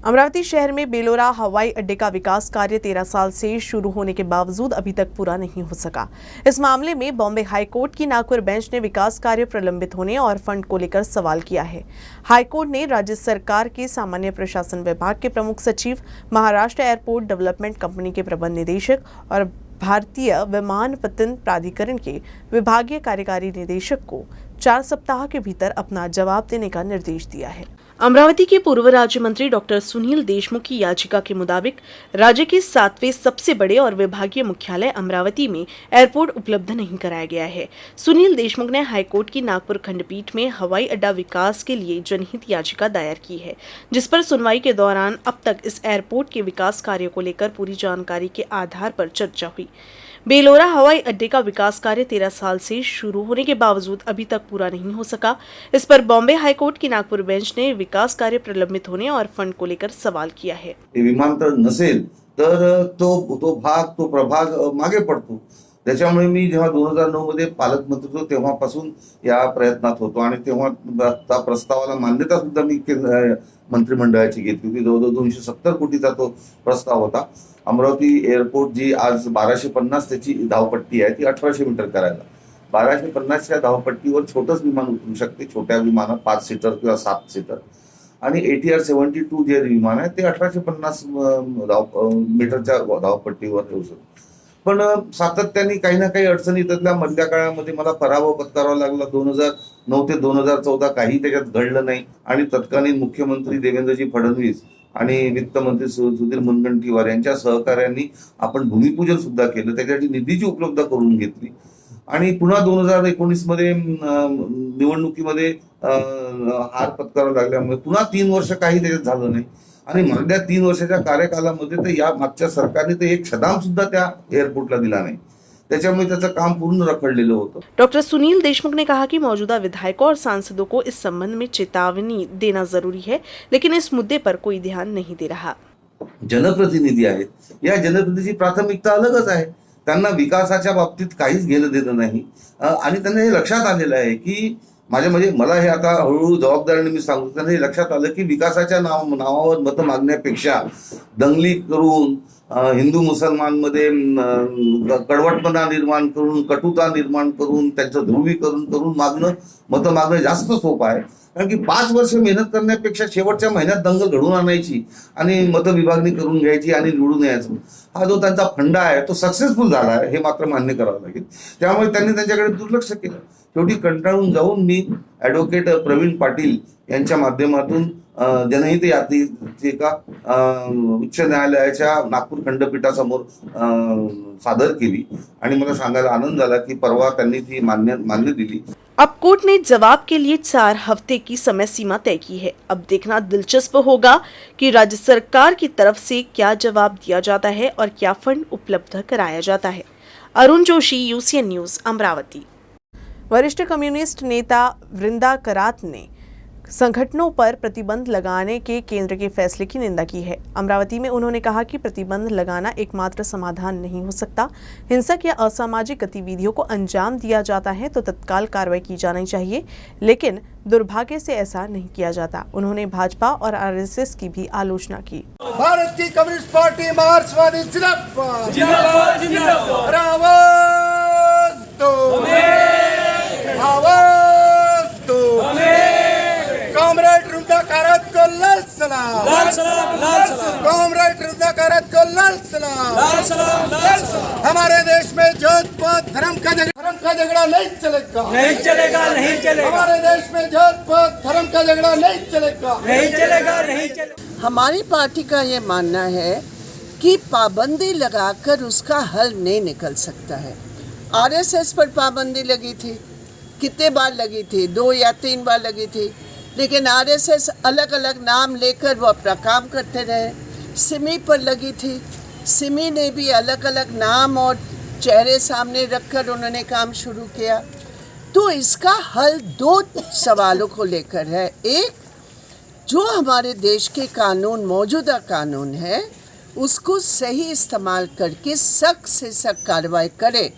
अमरावती शहर में बेलोरा हवाई अड्डे का विकास कार्य 13 साल से शुरू होने के बावजूद अभी तक पूरा नहीं हो सका। इस मामले में बॉम्बे हाईकोर्ट की नागपुर बेंच ने विकास कार्य प्रलंबित होने और फंड को लेकर सवाल किया है। हाईकोर्ट ने राज्य सरकार के सामान्य प्रशासन विभाग के प्रमुख सचिव, महाराष्ट्र एयरपोर्ट डेवलपमेंट कंपनी के प्रबंध निदेशक और भारतीय विमानपत्तन प्राधिकरण के विभागीय कार्यकारी निदेशक को 4 सप्ताह के भीतर अपना जवाब देने का निर्देश दिया है। अमरावती के पूर्व राज्य मंत्री डॉक्टर सुनील देशमुख की याचिका के मुताबिक राज्य के 7वें सबसे बड़े और विभागीय मुख्यालय अमरावती में एयरपोर्ट उपलब्ध नहीं कराया गया है। सुनील देशमुख ने हाईकोर्ट की नागपुर खंडपीठ में हवाई अड्डा विकास के लिए जनहित याचिका दायर की है, जिस पर सुनवाई के दौरान अब तक इस एयरपोर्ट के विकास कार्य को लेकर पूरी जानकारी के आधार पर चर्चा हुई। बेलोरा हवाई अड्डे का विकास कार्य 13 साल से शुरू होने के बावजूद अभी तक पूरा नहीं हो सका। इस पर बॉम्बे हाईकोर्ट की नागपुर बेंच ने विकास कार्य प्रलंबित होने और फंड को लेकर सवाल किया है। विमानतळ नसेल तर तो प्रभाग मागे पडतो। त्याच्यामुळे मी जेव्हा 2009 मध्ये पालकमंत्री होतो तेव्हापासून या प्रयत्नात होतो आणि तेव्हा त्या प्रस्तावाला मान्यता सुद्धा मी मंत्रिमंडळाची घेतली होती। जवळजवळ 270 कोटीचा तो प्रस्ताव होता। अमरावती एअरपोर्ट जी आज 1250 त्याची धावपट्टी आहे ती 1800 मीटर करायला 1250च्या धावपट्टीवर छोटंच विमान उतरू शकते, छोट्या विमानात 5 सीटर किंवा 7 सीटर आणि ATR 72 जे विमान आहे ते 1850 मीटरच्या धावपट्टीवर येऊ शकते। पण सातत्याने काही ना काही अडचणी त्यातल्या मधल्या काळामध्ये मला पराभव पत्करावा लागला। 2009 ते 2014 काही त्याच्यात घडलं नाही आणि तत्कालीन मुख्यमंत्री देवेंद्रजी फडणवीस आणि वित्तमंत्री सुधीर मुनगंटीवार यांच्या सहकार्यांनी आपण भूमिपूजन सुद्धा केलं, त्याच्यासाठी निधीची उपलब्ध करून घेतली आणि पुन्हा 2019 मध्ये निवडणुकीमध्ये हार पत्करावा लागल्यामुळे पुन्हा 3 वर्ष काही त्याच्यात झालं नाही आणि मागच्या 3 वर्षाच्या कार्यकालामध्ये तर या मागच्या सरकारने तर एक शदाम सुद्धा त्या एयरपोर्टला दिला नाही। त्याच्यामुळे त्याचं काम पूर्ण रखडलेलं होतं। डॉक्टर सुनील देशमुख ने कहा कि मौजूदा विधायकों और सांसदों को इस संबंध में चेतावनी देना जरूरी है, लेकिन इस मुद्दे पर कोई ध्यान नहीं दे रहा। जनप्रतिनिधी आहेत, या जनप्रतिनिधीची प्राथमिकता अलगच आहे। त्यांना विकासाच्या बाबतीत काहीच घेणं देणं नाही आणि त्यांना हे लक्षात आलेलं आहे की मला हे आता हळूहळू जबाबदारीने मी सांगतो, त्यांना हे लक्षात आलं की विकासाच्या नावावर मत मागण्यापेक्षा दंगली करून हिंदू मुसलमान मध्ये कडवटपणा निर्माण करून, कटुता निर्माण करून, त्यांचं ध्रुवीकरण करून मत मागणं जास्त सोपं आहे। कारण की 5 वर्ष मेहनत करण्यापेक्षा शेवटच्या महिन्यात दंगल घडवून आणायची आणि मतविभागणी करून घ्यायची आणि निवडून यायचं, हा जो त्यांचा फंडा आहे तो सक्सेसफुल झाला आहे हे मात्र मान्य करावं लागेल। त्यामुळे त्यांनी त्यांच्याकडे दुर्लक्ष केलं। शेवटी कंटाळून जाऊन मी ॲडव्होकेट प्रवीण पाटील यांच्या माध्यमातून जनहित याचिका उच्च न्यायालयाच्या नागपूर खंडपीठासमोर सादर केली आणि मला सांगायला आनंद झाला की परवा त्यांनी ती मान्य दिली। अब कोर्ट ने जवाब के लिए 4 हफ्ते की समय सीमा तय की है। अब देखना दिलचस्प होगा कि राज्य सरकार की तरफ से क्या जवाब दिया जाता है और क्या फंड उपलब्ध कराया जाता है। Arun Joshi, UCN news, Amravati. वरिष्ठ कम्युनिस्ट नेता वृंदा करात ने संगठनों पर प्रतिबंध लगाने के केंद्र के फैसले की निंदा की है। अमरावती में उन्होंने कहा कि प्रतिबंध लगाना एकमात्र समाधान नहीं हो सकता। हिंसक या असामाजिक गतिविधियों को अंजाम दिया जाता है तो तत्काल कार्रवाई की जानी चाहिए, लेकिन दुर्भाग्य से ऐसा नहीं किया जाता। उन्होंने भाजपा और RSS की भी आलोचना की। भारत की कम्युनिस्ट पार्टी मार्क्सवादी जिंदाबाद जिंदाबाद जिंदाबाद। कॉमरेड वृंदा करात को लाल सलाम, लाल सलाम, लाल सलाम। कॉमरेड वृंदा करात को लाल सलाम, लाल सलाम, लाल सलाम। हमारे देश में जात पात धर्म का झगड़ा नहीं चलेगा, नहीं चलेगा, नहीं चलेगा। हमारे देश में जात पात धर्म का झगड़ा नहीं चलेगा, नहीं चलेगा, नहीं चलेगा। हमारी पार्टी का ये मानना है कि पाबंदी लगाकर उसका हल नहीं निकल सकता है। RSS पर पाबंदी लगी थी, कितने बार लगी थी? 2 या 3 बार लगी थी, लेकिन RSS अलग अलग नाम लेकर वो अपना काम करते रहे। सिमी पर लगी थी, सिमी ने भी अलग अलग नाम और चेहरे सामने रखकर उन्होंने काम शुरू किया। तो इसका हल 2 सवालों को लेकर है। एक, जो हमारे देश के कानून, मौजूदा कानून है, उसको सही इस्तेमाल करके सख्त से सख्त कार्रवाई करे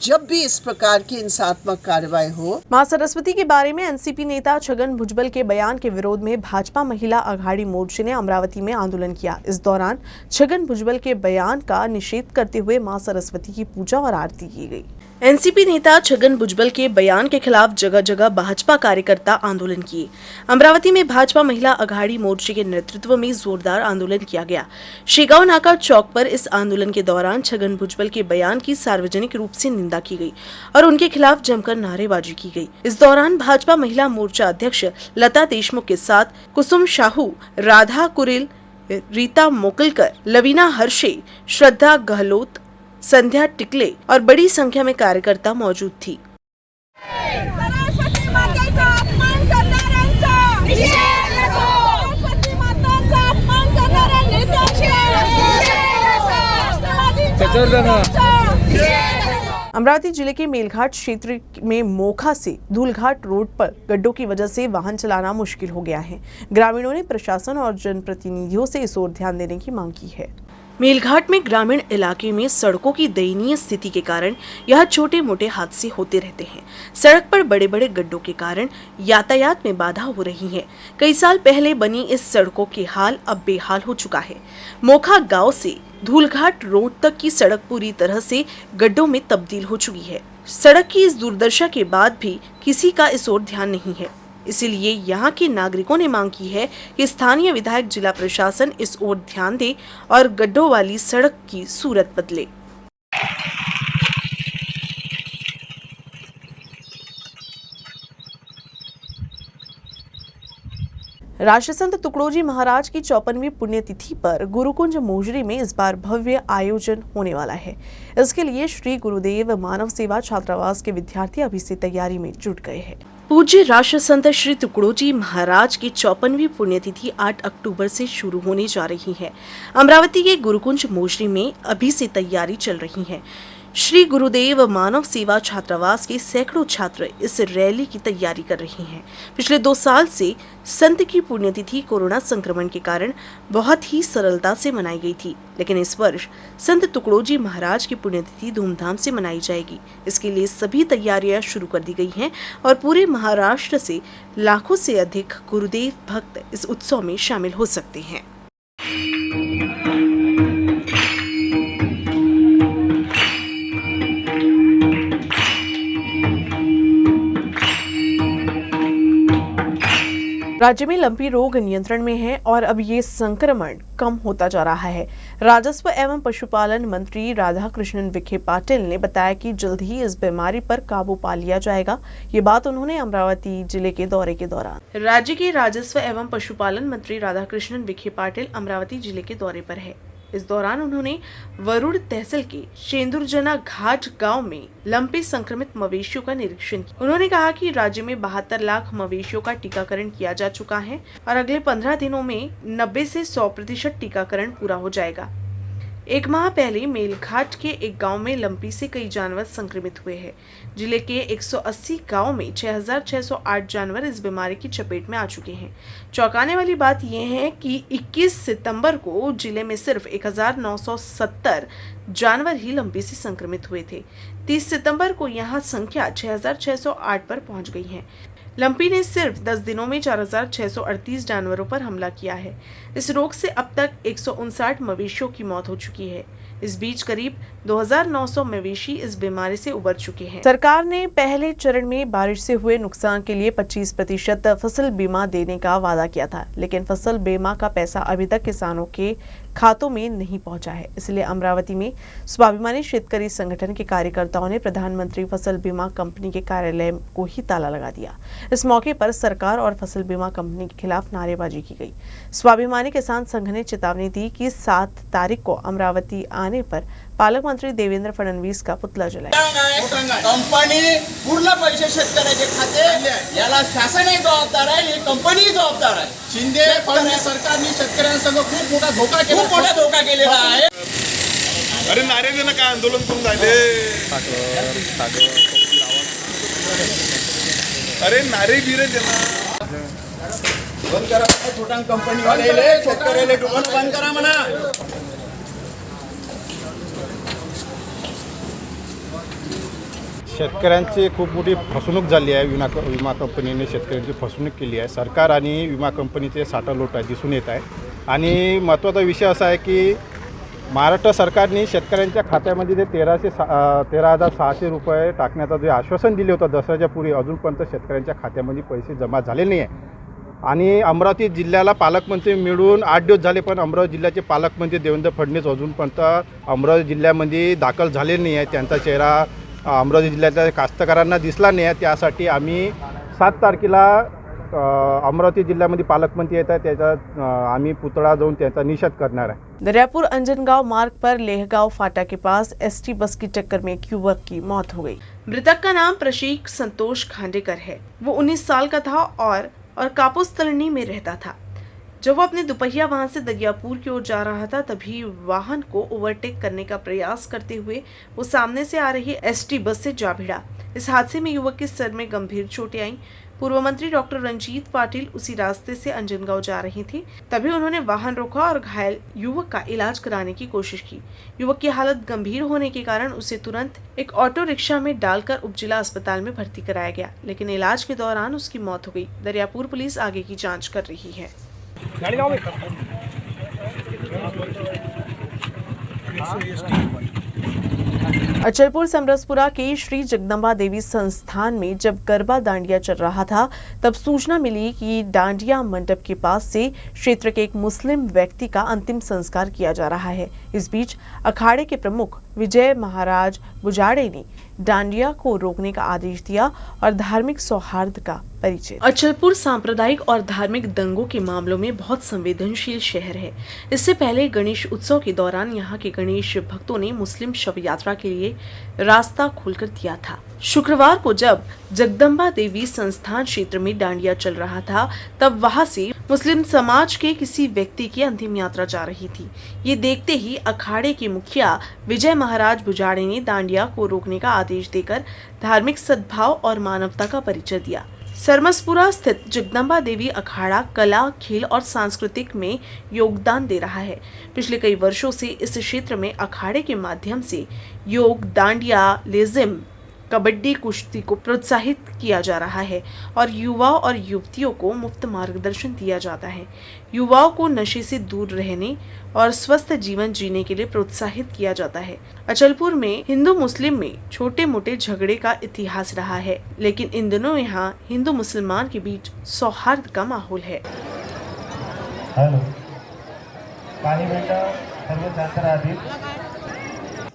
जब भी इस प्रकार की हिंसात्मक कार्रवाई हो। मां सरस्वती के बारे में एनसीपी नेता छगन भुजबल के बयान के विरोध में भाजपा महिला अघाड़ी मोर्चे ने अमरावती में आंदोलन किया। इस दौरान छगन भुजबल के बयान का निषेध करते हुए मां सरस्वती की पूजा और आरती की गई। एनसीपी नेता छगन भुजबल के बयान के खिलाफ जगह जगह भाजपा कार्यकर्ता आंदोलन किए। अमरावती में भाजपा महिला अघाड़ी मोर्चे के नेतृत्व में जोरदार आंदोलन किया गया। शेगांव नाका चौक पर इस आंदोलन के दौरान छगन भुजबल के बयान की सार्वजनिक रूप से निंदा की गई और उनके खिलाफ जमकर नारेबाजी की गई। इस दौरान भाजपा महिला मोर्चा अध्यक्ष लता देशमुख के साथ कुसुम साहू, राधा कुरिल, रीता मोकलकर, लवीना हर्षे, श्रद्धा गहलोत, संध्या टिकले और बड़ी संख्या में कार्यकर्ता मौजूद थी। सरस्वती मातेचा अपमान करणाऱ्यांचा निषेध असो। सरस्वती मातांचा अपमान करणाऱ्या नेत्यांचा अमरावती जिले के मेलघाट क्षेत्र में मोखा से धूलघाट रोड पर गड्ढों की वजह से वाहन चलाना मुश्किल हो गया है। ग्रामीणों ने प्रशासन और जनप्रतिनिधियों से इस ओर ध्यान देने की मांग की है। मेलघाट में ग्रामीण इलाके में सड़कों की दयनीय स्थिति के कारण यह छोटे मोटे हादसे होते रहते हैं। सड़क पर बड़े बड़े गड्ढों के कारण यातायात में बाधा हो रही है। कई साल पहले बनी इस सड़कों के हाल अब बेहाल हो चुका है। मोखा गांव से धूलघाट रोड तक की सड़क पूरी तरह से गड्ढों में तब्दील हो चुकी है। सड़क की इस दुर्दशा के बाद भी किसी का इस ओर ध्यान नहीं है। इसलिए यहाँ के नागरिकों ने मांग की है कि स्थानीय विधायक जिला प्रशासन इस ओर ध्यान दे और गड्ढों वाली सड़क की सूरत बदले। राष्ट्रसंत तुकडोजी महाराज की 54वीं पुण्यतिथि पर गुरुकुंज मोजरी में इस बार भव्य आयोजन होने वाला है। इसके लिए श्री गुरुदेव मानव सेवा छात्रावास के विद्यार्थी अभी से तैयारी में जुट गए हैं। पूज्य राष्ट्रसंत श्री तुकडोजी महाराज की 54वीं पुण्यतिथि 8 अक्टूबर से शुरू होने जा रही है। अमरावती के गुरुकुंज मोजरी में अभी से तैयारी चल रही है। श्री गुरुदेव मानव सेवा छात्रावास के सैकड़ों छात्र इस रैली की तैयारी कर रहे हैं। पिछले 2 साल से संत की पुण्यतिथि कोरोना संक्रमण के कारण बहुत ही सरलता से मनाई गई थी, लेकिन इस वर्ष संत तुकडोजी महाराज की पुण्यतिथि धूमधाम से मनाई जाएगी। इसके लिए सभी तैयारियां शुरू कर दी गई हैं और पूरे महाराष्ट्र से लाखों से अधिक गुरुदेव भक्त इस उत्सव में शामिल हो सकते हैं। राज्य में लंपी रोग नियंत्रण में है और अब ये संक्रमण कम होता जा रहा है। राजस्व एवं पशुपालन मंत्री राधाकृष्णन विखे पाटिल ने बताया कि जल्द ही इस बीमारी पर काबू पा लिया जाएगा। ये बात उन्होंने अमरावती जिले के दौरे के दौरान। राज्य के राजस्व एवं पशुपालन मंत्री राधाकृष्णन विखे पाटिल अमरावती जिले के दौरे पर है। इस दौरान उन्होंने वरुड़ तहसील के शेंदुरजना घाट गांव में लंपी संक्रमित मवेशियों का निरीक्षण किया। उन्होंने कहा कि राज्य में 72 लाख मवेशियों का टीकाकरण किया जा चुका है और अगले 15 दिनों में 90 से 100% टीकाकरण पूरा हो जाएगा। 1 माह पहले मेलघाट के एक गांव में लंपी से कई जानवर संक्रमित हुए हैं। जिले के 180 गांव में 6,608 जानवर इस बीमारी की चपेट में आ चुके हैं। चौंकाने वाली बात यह है कि 21 सितंबर को जिले में सिर्फ 1,970 जानवर ही लंपी से संक्रमित हुए थे। 30 सितंबर को यहां संख्या 6,608 पर पहुंच गई है। लंपी ने सिर्फ 10 दिनों में 4,638 जानवरों पर हमला किया है। इस रोग से अब तक 159 मवेशियों की मौत हो चुकी है। इस बीच करीब 2,900 मवेशी इस बीमारी से उबर चुके हैं। सरकार ने पहले चरण में बारिश से हुए नुकसान के लिए 25% फसल बीमा देने का वादा किया था, लेकिन फसल बीमा का पैसा अभी तक किसानों के खातों में नहीं पहुंचा है। इसलिए अमरावती में स्वाभिमानी शेतकरी संगठन के कार्यकर्ताओं ने प्रधानमंत्री फसल बीमा कंपनी के कार्यालय को ही ताला लगा दिया। इस मौके पर सरकार और फसल बीमा कंपनी के खिलाफ नारेबाजी की गई। स्वाभिमानी किसान संघ ने चेतावनी दी कि 7 तारीख को अमरावती आने पर पालक मंत्री देवेंद्र फडणवीस का पुतला जलाएगा। कंपनी पूर्ण पैसे शेतकऱ्याचे खाते याला शासन जबाबदार आहे, ही कंपनी जबाबदार आहे। शिंदे फडणवीस सरकारने शेतकऱ्यांसंग खूप मोठा धोका केलेला आहे। अरे नारे देणं काय आंदोलन करून राहिले? अरे नारे बिरे देणं बंद करा, छोटा कंपनी वाले शेतकऱ्याला दुकान बंद करा म्हणा। शेतकऱ्यांची खूप मोठी फसवणूक झाली आहे. विमा कंपनीने शेतकऱ्यांची फसवणूक केली आहे. सरकार आणि विमा कंपनीचे साठालोटा दिसून येत आहे. आणि महत्त्वाचा विषय असा आहे की महाराष्ट्र सरकारने शेतकऱ्यांच्या खात्यामध्ये जे 13,600 रुपये टाकण्याचं जे आश्वासन दिले होतं दसऱ्याच्या पूर्वी, अजूनपर्यंत शेतकऱ्यांच्या खात्यामध्ये पैसे जमा झाले नाही आहे. आणि अमरावती जिल्ह्याला पालकमंत्री मिळून 8 दिवस झाले, पण अमरावती जिल्ह्याचे पालकमंत्री देवेंद्र फडणवीस अजूनपर्यंत अमरावती जिल्ह्यामध्ये दाखल झाले नाही आहे. त्यांचा चेहरा अमरावती जिल्ह्यातल्या कास्तकारांना दिसला नाही आहे. त्यासाठी आम्ही 7 तारखेला अमरावती जिल्ह्यामध्ये पालकमंत्री येत आहे, त्याचा आम्ही पुतळा जाऊन त्याचा निषेध करणार आहे. दरियापुर अंजनगांव मार्ग पर लेहगांव फाटा के पास एसटी बस की टक्कर में एक युवक की मौत हो गई। मृतक का नाम प्रशीक संतोष खांडेकर है। वो 19 साल का था और कापूस तलनी में रहता था। जब वो अपने दुपहिया वाहन से दरियापुर की ओर जा रहा था, तभी वाहन को ओवरटेक करने का प्रयास करते हुए वो सामने से आ रही एसटी बस से जा भिड़ा। इस हादसे में युवक के सर में गंभीर चोटें आईं। पूर्व मंत्री डॉक्टर रंजीत पाटिल उसी रास्ते से अंजनगांव जा रही थी, तभी उन्होंने वाहन रोका और घायल युवक का इलाज कराने की कोशिश की। युवक की हालत गंभीर होने के कारण उसे तुरंत एक ऑटो रिक्शा में डालकर उपजिला अस्पताल में भर्ती कराया गया, लेकिन इलाज के दौरान उसकी मौत हो गई। दरियापुर पुलिस आगे की जांच कर रही है। अचलपुर समरसपुरा के श्री जगदम्बा देवी संस्थान में जब गरबा डांडिया चल रहा था, तब सूचना मिली कि डांडिया मंडप के पास से क्षेत्र के एक मुस्लिम व्यक्ति का अंतिम संस्कार किया जा रहा है। इस बीच अखाड़े के प्रमुख विजय महाराज बुजाड़े ने डांडिया को रोकने का आदेश दिया और धार्मिक सौहार्द का परिचय। अचलपुर सांप्रदायिक और धार्मिक दंगों के मामलों में बहुत संवेदनशील शहर है। इससे पहले गणेश उत्सव के दौरान यहाँ के गणेश भक्तों ने मुस्लिम शव यात्रा के लिए रास्ता खोलकर दिया था। शुक्रवार को जब जगदम्बा देवी संस्थान क्षेत्र में डांडिया चल रहा था, तब वहां से मुस्लिम समाज के किसी व्यक्ति की अंतिम यात्रा जा रही थी। ये देखते ही अखाड़े के मुखिया विजय महाराज बुजाड़े ने डांडिया को रोकने का आदेश देकर धार्मिक सद्भाव और मानवता का परिचय दिया। सरमसपुरा स्थित जगदम्बा देवी अखाड़ा कला, खेल और सांस्कृतिक में योगदान दे रहा है। पिछले कई वर्षों से इस क्षेत्र में अखाड़े के माध्यम से योग, डांडिया, लेजिम, कबड्डी, कुश्ती को प्रोत्साहित किया जा रहा है और युवाओं और युवतियों को मुफ्त मार्गदर्शन दिया जाता है। युवाओं को नशे से दूर रहने और स्वस्थ जीवन जीने के लिए प्रोत्साहित किया जाता है। अचलपुर में हिंदू मुस्लिम में छोटे मोटे झगड़े का इतिहास रहा है, लेकिन इन दिनों यहाँ हिंदू मुसलमान के बीच सौहार्द का माहौल है।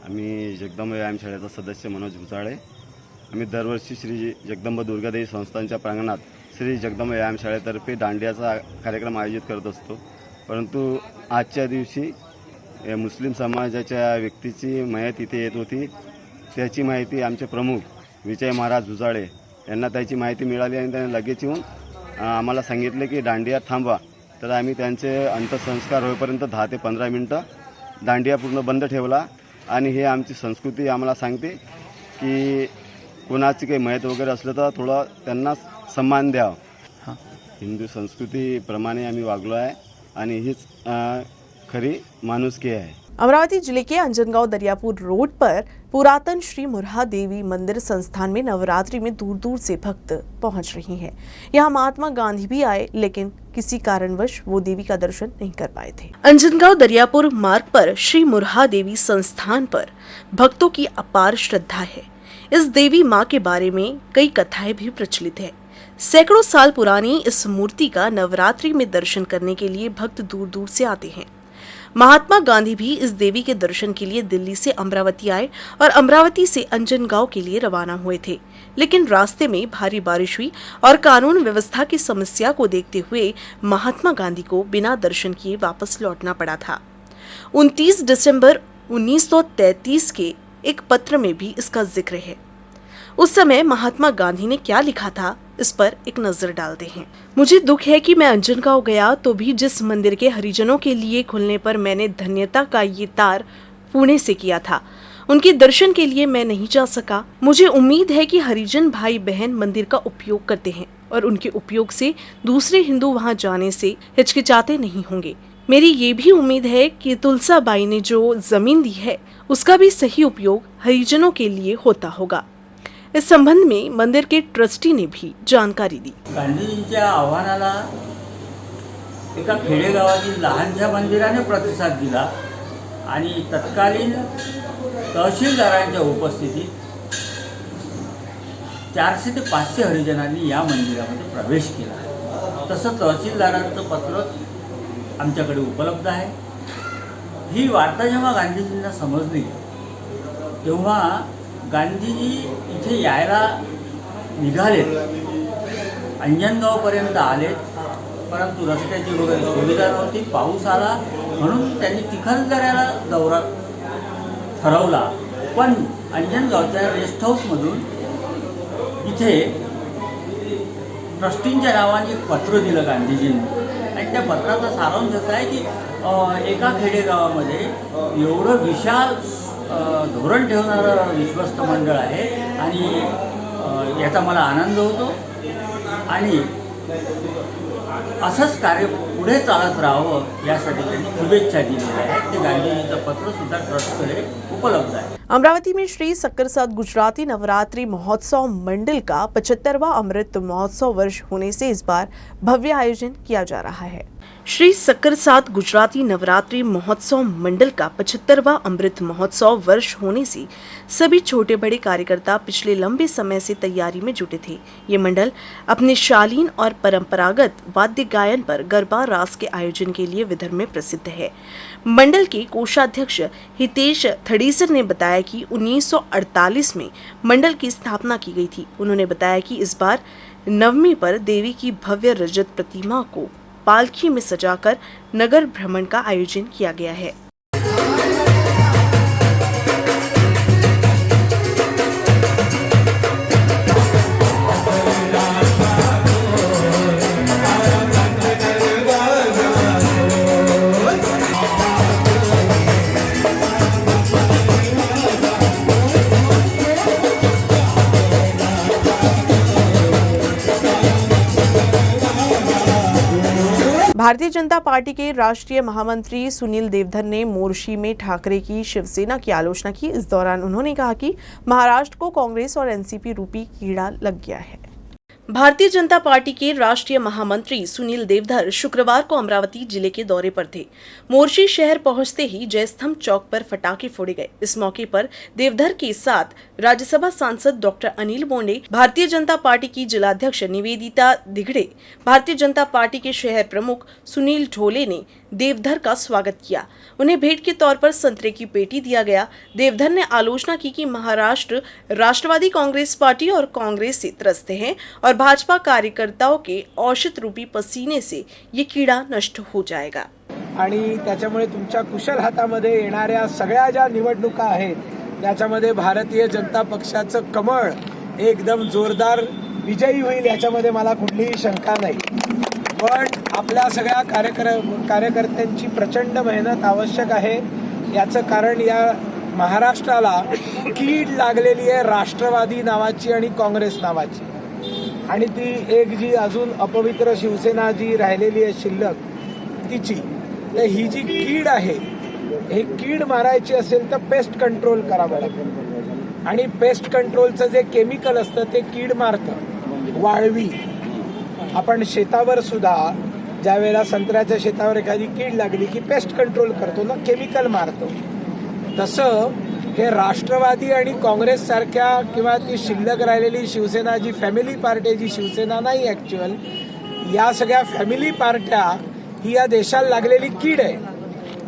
आम्ही जगदंबा व्यायाम शाळेचा सदस्य मनोज बुचाळे। आम्ही दरवर्षी श्री जगदंबा दुर्गादेवी संस्थानच्या प्रांगणात श्री जगदंबा व्यायाम शाळेतर्फे दांडियाचा कार्यक्रम आयोजित करत असतो, परंतु आजच्या दिवशी मुस्लिम समाजाच्या व्यक्तीची मयत इथे येत होती। त्याची माहिती आमचे प्रमुख विजय महाराज बुजाळे यांना त्याची माहिती मिळाली आणि त्यांनी लगेच येऊन आम्हाला सांगितले की दांडिया थांबवा। तर आम्ही त्यांचे अंत्यसंस्कार होईपर्यंत 10 ते 15 मिनटं दांडिया पूर्ण बंद ठेवला आणि हे आमची संस्कृती आम्हाला सांगते की कोणाची काही मयत वगैरे असलं तर थोडं त्यांना सम्मान द्यावा। हिंदू संस्कृतीप्रमाणे आम्ही वागलो आहे आणि हीच खरी माणुसकी आहे। अमरावती जिले के अंजनगांव दरियापुर रोड पर पुरातन श्री मुरहा देवी मंदिर संस्थान में नवरात्रि में दूर दूर से भक्त पहुंच रही हैं। यहाँ महात्मा गांधी भी आए, लेकिन किसी कारणवश वो देवी का दर्शन नहीं कर पाए थे। अंजनगांव दरियापुर मार्ग पर श्री मुरहा देवी संस्थान पर भक्तों की अपार श्रद्धा है। इस देवी माँ के बारे में कई कथाएं भी प्रचलित है। सैकड़ों साल पुरानी इस मूर्ति का नवरात्रि में दर्शन करने के लिए भक्त दूर दूर से आते हैं। महात्मा गांधी भी इस देवी के दर्शन के लिए दिल्ली से अमरावती आए और अमरावती से अंजनगांव के लिए रवाना हुए थे, लेकिन रास्ते में भारी बारिश हुई और कानून व्यवस्था की समस्या को देखते हुए महात्मा गांधी को बिना दर्शन किए वापस लौटना पड़ा था। 29 दिसंबर 1933 के एक पत्र में भी इसका जिक्र है। उस समय महात्मा गांधी ने क्या लिखा था, इस पर एक नजर डालते हैं। मुझे दुख है कि मैं अंजनगांव गया तो भी जिस मंदिर के हरिजनों के लिए खुलने पर मैंने धन्यता का ये तार पुणे से किया था, उनके दर्शन के लिए मैं नहीं जा सका। मुझे उम्मीद है कि हरिजन भाई बहन मंदिर का उपयोग करते हैं और उनके उपयोग से दूसरे हिंदू वहां जाने से हिचकिचाते नहीं होंगे। मेरी ये भी उम्मीद है कि तुलसाबाई ने जो जमीन दी है उसका भी सही उपयोग हरिजनों के लिए होता होगा। इस संबंध में मंदिर के ट्रस्टी ने भी जानकारी दी। गांधीजींच्या आव्हानाला एका खेडेगावातील लहानशा मंदिराने प्रतिसाद दिला आणि तत्कालीन तहसीलदारांच्या उपस्थितीत 400 ते 500 हरिजनांनी या मंदिरामध्ये प्रवेश केला। तसं तहसीलदारांचं पत्र आमच्याकडे उपलब्ध आहे। ही वार्ता जेव्हा गांधीजींना समजली तेव्हा गांधीजी इथे यायला निघाले, अंजनगावपर्यंत आले, परंतु रस्त्याची वगैरे सुविधा नव्हती, पाऊस आला म्हणून त्यांनी चिखलदऱ्याला दौरा ठरवला। पण अंजनगावच्या रेस्ट हाऊसमधून इथे ट्रस्टींच्या नावाने एक पत्र दिलं गांधीजींनी आणि त्या पत्राचा सारांश असा आहे की एका खेडेगावामध्ये एवढं विशाल धोरण ठेवणारं विश्वस्त मंडळ आहे आणि याचा मला आनंद होतो आणि असंच कार्य पुढे चालत राहावं यासाठी त्यांनी शुभेच्छा दिलेल्या आहेत। ते गांधीजींचं पत्र सुद्धा ट्रस्टकडे उपलब्ध है। अमरावती में श्री सक्कर साथ गुजराती नवरात्रि महोत्सव मंडल का 75वां अमृत महोत्सव वर्ष होने से इस बार भव्य आयोजन किया जा रहा है। श्री सक्कर साथ गुजराती नवरात्रि महोत्सव मंडल का 75वां अमृत महोत्सव वर्ष होने से सभी छोटे बड़े कार्यकर्ता पिछले लंबे समय से तैयारी में जुटे थे। ये मंडल अपने शालीन और परंपरागत वाद्य गायन पर गरबा रास के आयोजन के लिए विदर्भ में प्रसिद्ध है। मंडल के कोषाध्यक्ष हितेश थड़ीसर ने बताया कि 1948 में मंडल की स्थापना की गई थी। उन्होंने बताया कि इस बार नवमी पर देवी की भव्य रजत प्रतिमा को पालकी में सजाकर नगर भ्रमण का आयोजन किया गया है। भारतीय जनता पार्टी के राष्ट्रीय महामंत्री सुनील देवधर ने मोर्शी में ठाकरे की शिवसेना की आलोचना की। इस दौरान उन्होंने कहा कि महाराष्ट्र को कांग्रेस और एनसीपी रूपी कीड़ा लग गया है। भारतीय जनता पार्टी के राष्ट्रीय महामंत्री सुनील देवधर शुक्रवार को अमरावती जिले के दौरे पर थे। मोर्शी शहर पहुंचते ही जयस्तंभ चौक पर फटाके फोड़े गए। इस मौके पर देवधर के साथ राज्यसभा सांसद डॉक्टर अनिल बोंडे, भारतीय जनता पार्टी की जिलाध्यक्ष निवेदिता दिगड़े, भारतीय जनता पार्टी के शहर प्रमुख सुनील ढोले ने देवधर का स्वागत किया। उन्हें भेंट के तौर पर संतरे की पेटी दिया गया। देवधर ने आलोचना की कि महाराष्ट्र राष्ट्रवादी कांग्रेस पार्टी और कांग्रेस से त्रस्त है और भाजपा कार्यकर्ताओं के औषध रूपी पसीने से ये कीड़ा नष्ट हो जाएगा। आणि त्याच्यामुळे तुमच्या कुशल हातामध्ये येणाऱ्या सगळ्या ज्या निवडणुका आहेत त्याच्यामध्ये भारतीय जनता पक्षाचं कमळ एकदम जोरदार विजयी होईल याच्यामध्ये मला कुठलीही शंका नाही। पण आपल्या सगळ्या कार्यकर्त्यांची प्रचंड मेहनत आवश्यक आहे। याचं कारण या महाराष्ट्राला कीड लागलेली आहे राष्ट्रवादी नावाची आणि काँग्रेस नावाची, आणि ती एक जी अजून अपवित्र शिवसेना जी राहिलेली आहे शिल्लक तिची। तर ही जी कीड आहे ही कीड मारायची असेल तर पेस्ट कंट्रोल करावं लागेल, आणि पेस्ट कंट्रोलचं जे केमिकल असतं ते कीड मारतं। वाळवी आपण शेतावर सुद्धा ज्या वेळेला संत्र्याच्या शेतावर एखादी कीड लागली की पेस्ट कंट्रोल करतो ना, केमिकल मारतो। तसं हे राष्ट्रवादी आणि काँग्रेस सारख्या किंवा ती शिल्लक राहिलेली शिवसेना जी फॅमिली पार्टी जी शिवसेना नाही ऍक्च्युअल, या सगळ्या फॅमिली पार्ट्या ही या देशाला लागलेली कीड आहे,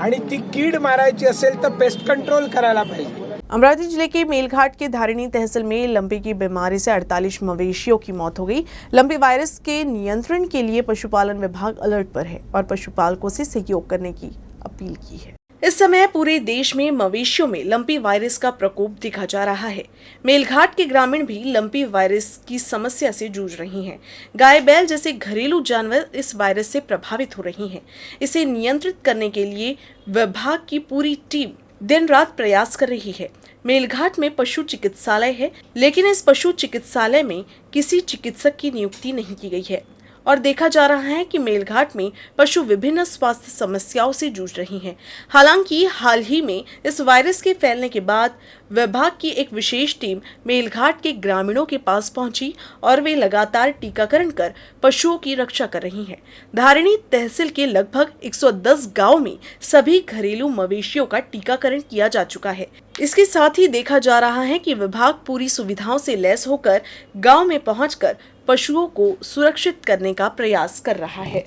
आणि ती कीड मारायची असेल तर पेस्ट कंट्रोल करायला पाहिजे। अमरावती जिले के मेलघाट के धारिणी तहसील में लंपी की बीमारी से 48 मवेशियों की मौत हो गई। लंपी वायरस के नियंत्रण के लिए पशुपालन विभाग अलर्ट पर है और पशुपालकों से सहयोग करने की अपील की है। इस समय पूरे देश में मवेशियों में लंपी वायरस का प्रकोप दिखा जा रहा है। मेलघाट के ग्रामीण भी लंपी वायरस की समस्या से जूझ रही हैं। गाय बैल जैसे घरेलू जानवर इस वायरस से प्रभावित हो रही हैं। इसे नियंत्रित करने के लिए विभाग की पूरी टीम दिन रात प्रयास कर रही है। मेलघाट में पशु चिकित्सालय है, लेकिन इस पशु चिकित्सालय में किसी चिकित्सक की नियुक्ति नहीं की गई है। और देखा जा रहा है कि मेलघाट में पशु विभिन्न स्वास्थ्य समस्याओं से जूझ रही हैं। हालांकि हाल ही में इस वायरस के फैलने के बाद विभाग की एक विशेष टीम मेलघाट के ग्रामीणों के पास पहुंची और वे लगातार टीकाकरण कर पशुओं की रक्षा कर रही हैं। धारिणी तहसील के लगभग 110 गांव में सभी घरेलू मवेशियों का टीकाकरण किया जा चुका है। इसके साथ ही देखा जा रहा है कि विभाग पूरी सुविधाओं से लैस होकर गांव में पहुंचकर पशुओं को सुरक्षित करने का प्रयास कर रहा है।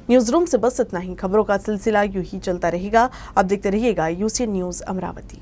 न्यूज रूम से बस इतना ही। खबरों का सिलसिला यूं ही चलता रहेगा। अब देखते रहिएगा यूसीएन न्यूज अमरावती।